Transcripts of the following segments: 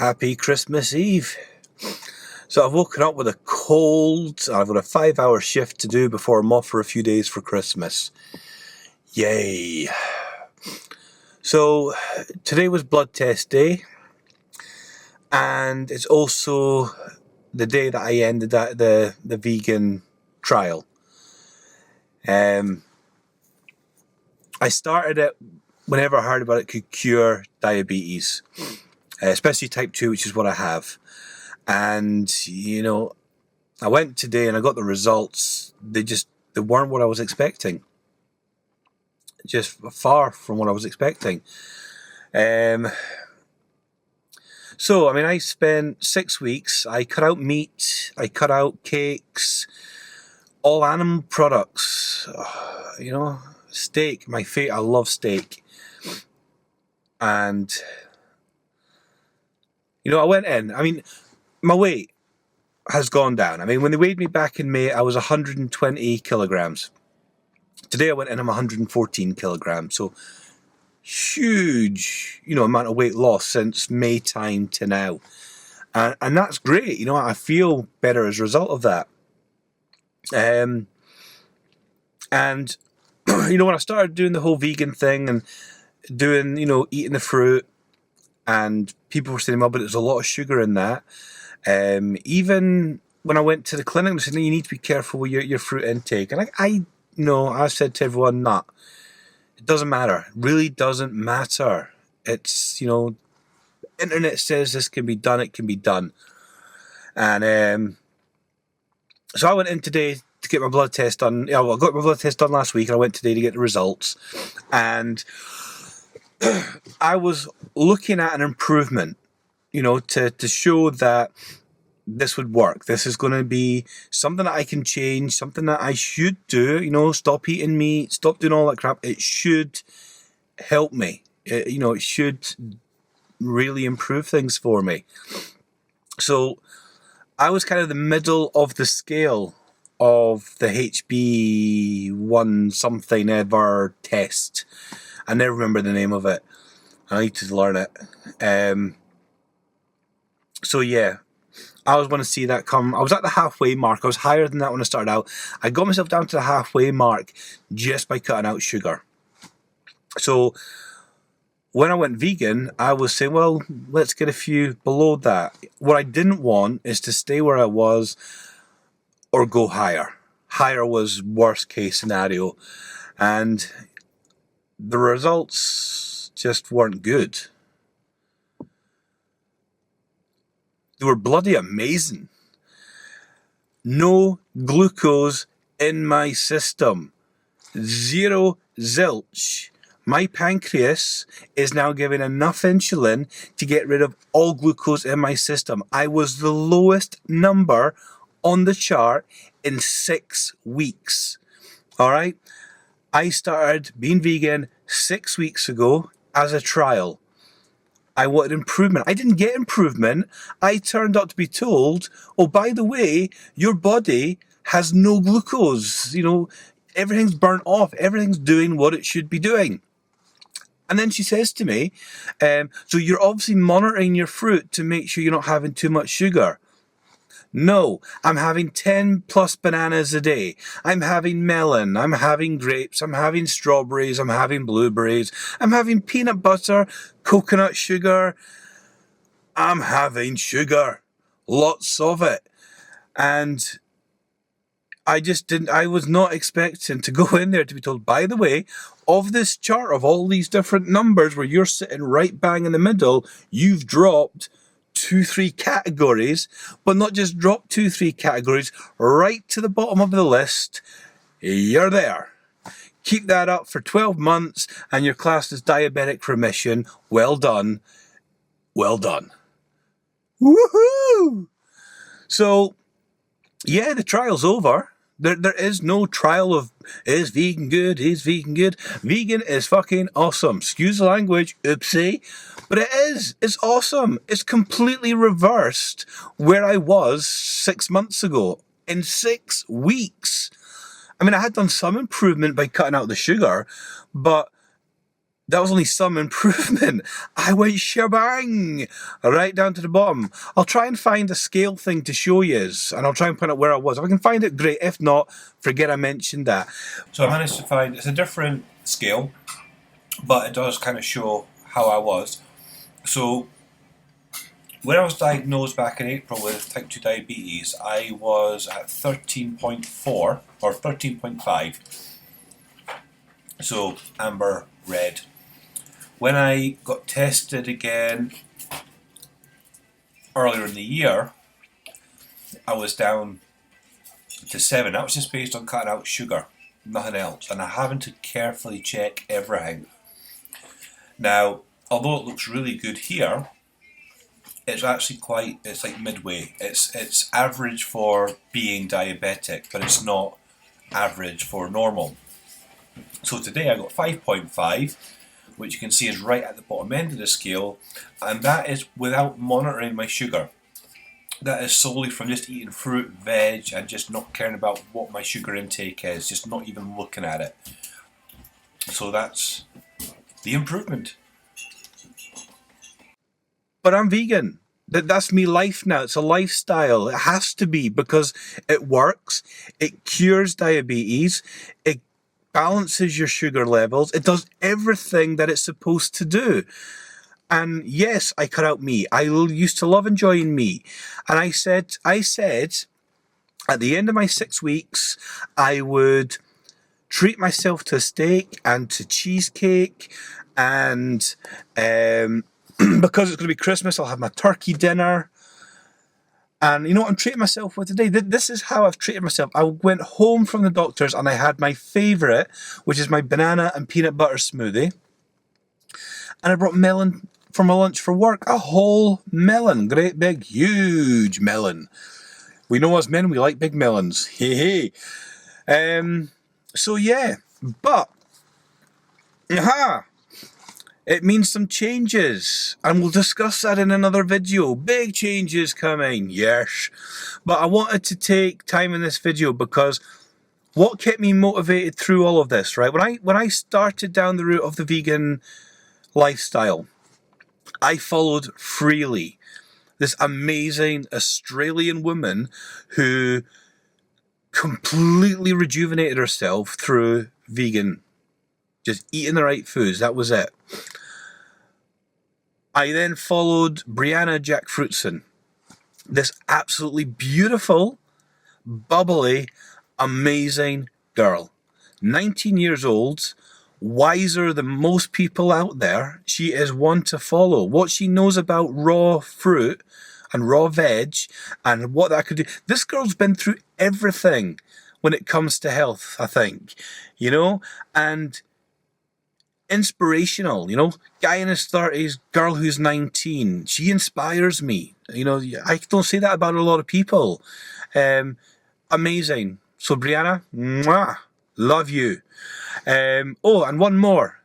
Happy Christmas Eve. So I've woken up with a cold. I've got a 5-hour shift to do before I'm off for a few days for Christmas. Yay. So today was blood test day. And it's also the day that I ended the vegan trial. I started it whenever I heard about it could cure diabetes. Especially type 2, which is what I have. And, I went today and I got the results. They weren't what I was expecting. Just far from what I was expecting. I spent 6 weeks. I cut out meat. I cut out cakes. All animal products. Steak. My favorite. I love steak. And I went in. My weight has gone down. When they weighed me back in May, I was 120 kilograms. Today I went in, I'm 114 kilograms. So huge, amount of weight loss since May time to now. And that's great. I feel better as a result of that. And when I started doing the whole vegan thing and doing, eating the fruit, and people were saying, well, but there's a lot of sugar in that. Even when I went to the clinic, they said, you need to be careful with your fruit intake. And I said to everyone, nah, it doesn't matter. It really doesn't matter. It's, internet says this can be done, it can be done. And so I went in today to get my blood test done. I got my blood test done last week, and I went today to get the results. And I was looking at an improvement, to show that this would work. This is going to be something that I can change, something that I should do, stop eating meat, stop doing all that crap. It should help me. It should really improve things for me. So I was kind of the middle of the scale of the HB1 something ever test. I never remember the name of it. I need to learn it. I was going to see that come. I was at the halfway mark. I was higher than that when I started out. I got myself down to the halfway mark just by cutting out sugar. So when I went vegan, I was saying, well, let's get a few below that. What I didn't want is to stay where I was or go higher. Higher was worst case scenario. And the results just weren't good. They were bloody amazing. No glucose in my system. Zero zilch. My pancreas is now giving enough insulin to get rid of all glucose in my system. I was the lowest number on the chart in 6 weeks. All right? I started being vegan 6 weeks ago as a trial. I wanted improvement. I didn't get improvement. I turned out to be told, oh, by the way, your body has no glucose. Everything's burnt off. Everything's doing what it should be doing. And then she says to me, so you're obviously monitoring your fruit to make sure you're not having too much sugar. No, I'm having 10 plus bananas a day. I'm having melon. I'm having grapes. I'm having strawberries. I'm having blueberries. I'm having peanut butter, coconut sugar. I'm having sugar. Lots of it. And I was not expecting to go in there to be told, by the way, of this chart of all these different numbers where you're sitting right bang in the middle, you've dropped 2-3 categories, but not just drop 2-3 categories, right to the bottom of the list. You're there. Keep that up for 12 months and you're classed as diabetic remission. Well done. Well done. Woohoo! So, yeah, the trial's over. There is no trial of, is vegan good? Is vegan good? Vegan is fucking awesome. Excuse the language, oopsie. But it is. It's awesome. It's completely reversed where I was 6 months ago. In 6 weeks. I had done some improvement by cutting out the sugar, but that was only some improvement. I went shebang right down to the bottom. I'll try and find a scale thing to show you, and I'll try and point out where I was. If I can find it, great. If not, forget I mentioned that. So I managed to find, it's a different scale, but it does kind of show how I was. So when I was diagnosed back in April with type 2 diabetes, I was at 13.4 or 13.5. So amber, red. When I got tested again earlier in the year, I was down to 7. That was just based on cutting out sugar, nothing else. And I having to carefully check everything. Now, although it looks really good here, it's actually it's like midway. It's average for being diabetic, but it's not average for normal. So today I got 5.5, which you can see is right at the bottom end of the scale, and that is without monitoring my sugar. That is solely from just eating fruit, veg, and just not caring about what my sugar intake is, just not even looking at it. So that's the improvement. But I'm vegan. That's me life now. It's a lifestyle. It has to be, because it works. It cures diabetes. It balances your sugar levels. It does everything that it's supposed to do. And yes, I cut out meat. I used to love enjoying meat. And I said at the end of my 6 weeks, I would treat myself to a steak and to cheesecake, and because it's going to be Christmas, I'll have my turkey dinner. And you know what I'm treating myself with today? This is how I've treated myself. I went home from the doctor's and I had my favourite, which is my banana and peanut butter smoothie. And I brought melon for my lunch for work. A whole melon. Great big, huge melon. We know as men, we like big melons. Hey, hey. So yeah, but it means some changes, and we'll discuss that in another video. Big changes coming, yes. But I wanted to take time in this video because what kept me motivated through all of this, right? When I started down the route of the vegan lifestyle, I followed Freelee, this amazing Australian woman who completely rejuvenated herself through vegan, just eating the right foods. That was it. I then followed Brianna Jackfruitson, this absolutely beautiful, bubbly, amazing girl. 19 years old, wiser than most people out there. She is one to follow. What she knows about raw fruit and raw veg and what that could do. This girl's been through everything when it comes to health, I think, you know, and inspirational, you know, guy in his 30s, girl who's 19. She inspires me. You know, I don't say that about a lot of people. Amazing. So Brianna, mwah, love you. Oh, and one more.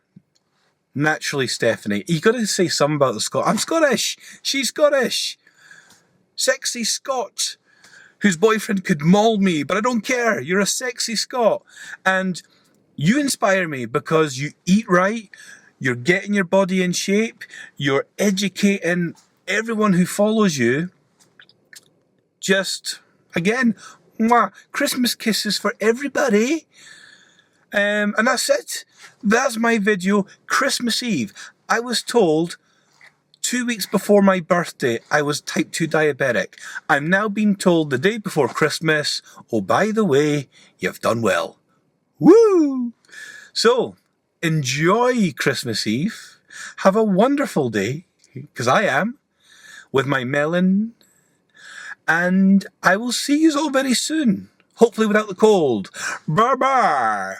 Naturally, Stephanie. You got to say something about the Scot. I'm Scottish. She's Scottish. Sexy Scot, whose boyfriend could maul me, but I don't care. You're a sexy Scot. And you inspire me because you eat right, you're getting your body in shape, you're educating everyone who follows you. Just, again, mwah, Christmas kisses for everybody. And that's it. That's my video. Christmas Eve. I was told 2 weeks before my birthday I was type 2 diabetic. I'm now being told the day before Christmas, oh, by the way, you've done well. Woo! So, enjoy Christmas Eve. Have a wonderful day, because I am, with my melon. And I will see you all very soon. Hopefully without the cold. Bye-bye.